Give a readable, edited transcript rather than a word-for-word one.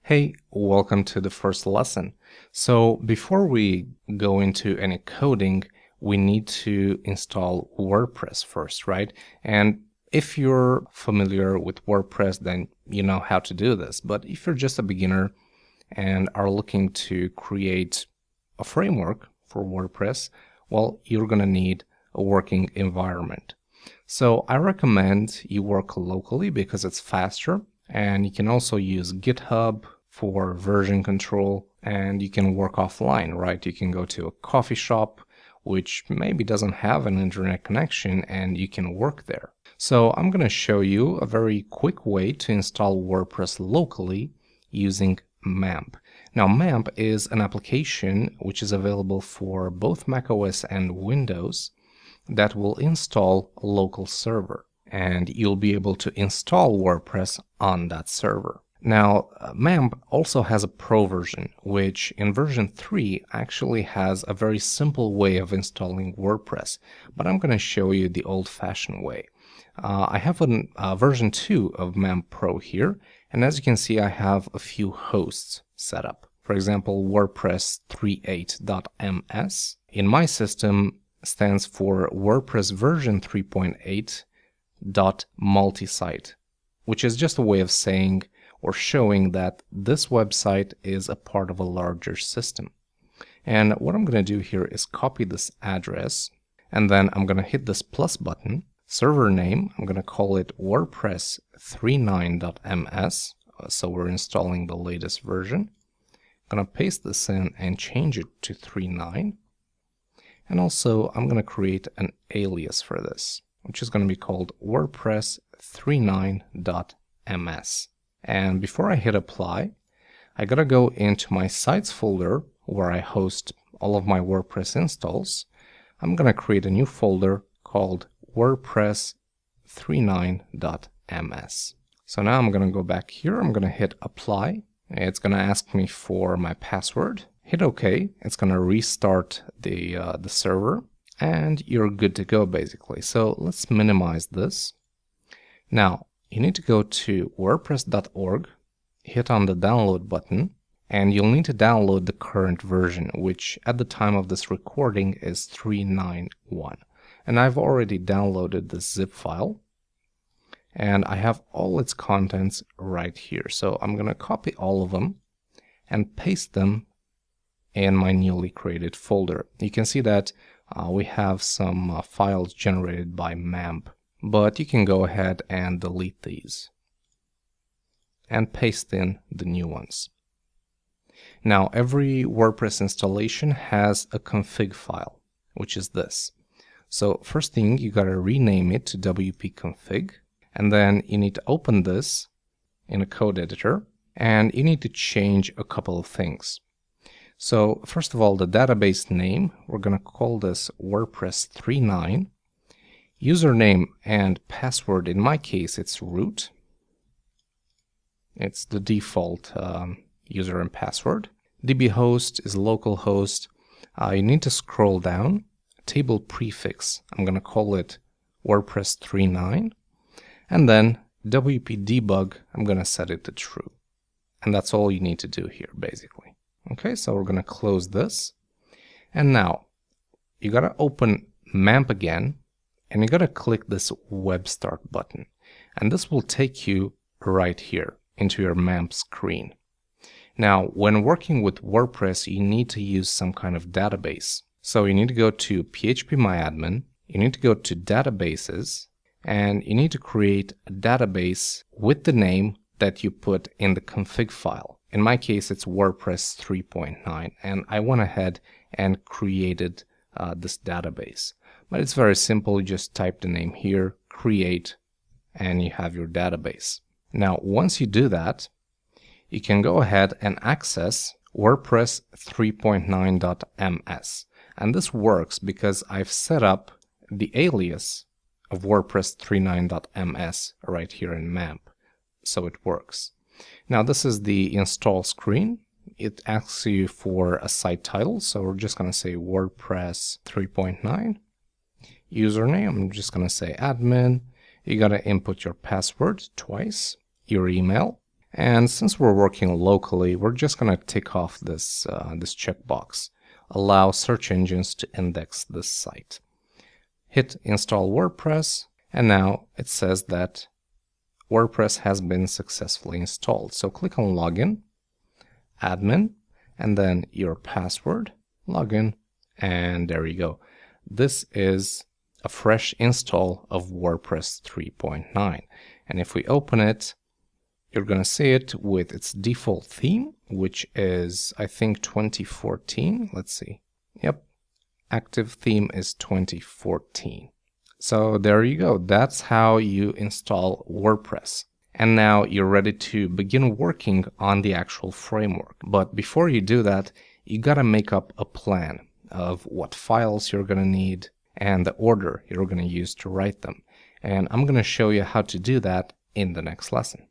Hey, welcome to the first lesson. So before we go into any coding, we need to install WordPress first, right? And if you're familiar with WordPress, then you know how to do this. But if you're just a beginner and are looking to create a framework for WordPress, well, you're going to need a working environment. So I recommend you work locally because it's faster, and you can also use GitHub for version control, and you can work offline, right? You can go to a coffee shop which maybe doesn't have an internet connection and you can work there. So I'm going to show you a very quick way to install WordPress locally using MAMP. Now MAMP is an application which is available for both macOS and Windows that will install a local server, and you'll be able to install WordPress on that server. Now, MAMP also has a pro version, which in version 3 actually has a very simple way of installing WordPress, but I'm going to show you the old-fashioned way. I have a version 2 of MAMP Pro here, and as you can see, I have a few hosts set up. For example, WordPress 3.8.ms. In my system, stands for WordPress version 3.8.multisite, which is just a way of saying or showing that this website is a part of a larger system. And what I'm going to do here is copy this address, and then I'm going to hit this plus button. Server name, I'm going to call it WordPress 3.9.ms, so we're installing the latest version. I'm going to paste this in and change it to 3.9. And also, I'm going to create an alias for this, which is going to be called WordPress 3.9.ms. And before I hit apply, I got to go into my sites folder where I host all of my WordPress installs. I'm going to create a new folder called WordPress 3.9.ms. So now I'm going to go back here. I'm going to hit apply. It's going to ask me for my password. Hit OK. It's going to restart the server, and you're good to go basically. So let's minimize this. Now you need to go to wordpress.org, hit on the download button, and you'll need to download the current version, which at the time of this recording is 3.9.1. And I've already downloaded this zip file, and I have all its contents right here. So I'm going to copy all of them and paste them in my newly created folder. You can see that we have some files generated by MAMP, but you can go ahead and delete these and paste in the new ones. Now, every WordPress installation has a config file, which is this. So first thing, you got to rename it to wp-config, and then you need to open this in a code editor, and you need to change a couple of things. So first of all, the database name, we're going to call this WordPress 3.9. Username and password, in my case, it's root. It's the default user and password. DB host is localhost. You need to scroll down. Table prefix, I'm going to call it WordPress 3.9. And then WP debug, I'm going to set it to true. And that's all you need to do here, basically. Okay, so we're going to close this. And now you got to open MAMP again, and you got to click this web start button. And this will take you right here into your MAMP screen. Now, when working with WordPress, you need to use some kind of database. So you need to go to phpMyAdmin, you need to go to databases, and you need to create a database with the name that you put in the config file. In my case, it's WordPress 3.9, and I went ahead and created this database. But it's very simple. You just type the name here, create, and you have your database. Now, once you do that, you can go ahead and access WordPress 3.9.ms. And this works because I've set up the alias of WordPress 3.9.ms right here in MAMP. So it works. Now this is the install screen. It asks you for a site title. So we're just going to say WordPress 3.9. Username, I'm just going to say admin. You got to input your password twice, your email, And since we're working locally, we're just going to tick off this checkbox. Allow search engines to index this site. Hit install WordPress, and now it says that WordPress has been successfully installed. So click on Login, Admin, and then your password, login, and there you go. This is a fresh install of WordPress 3.9. And if we open it, you're going to see it with its default theme, which is, I think, 2014. Let's see. Yep. Active theme is 2014. So there you go. That's how you install WordPress. And now you're ready to begin working on the actual framework. But before you do that, you got to make up a plan of what files you're going to need and the order you're going to use to write them. And I'm going to show you how to do that in the next lesson.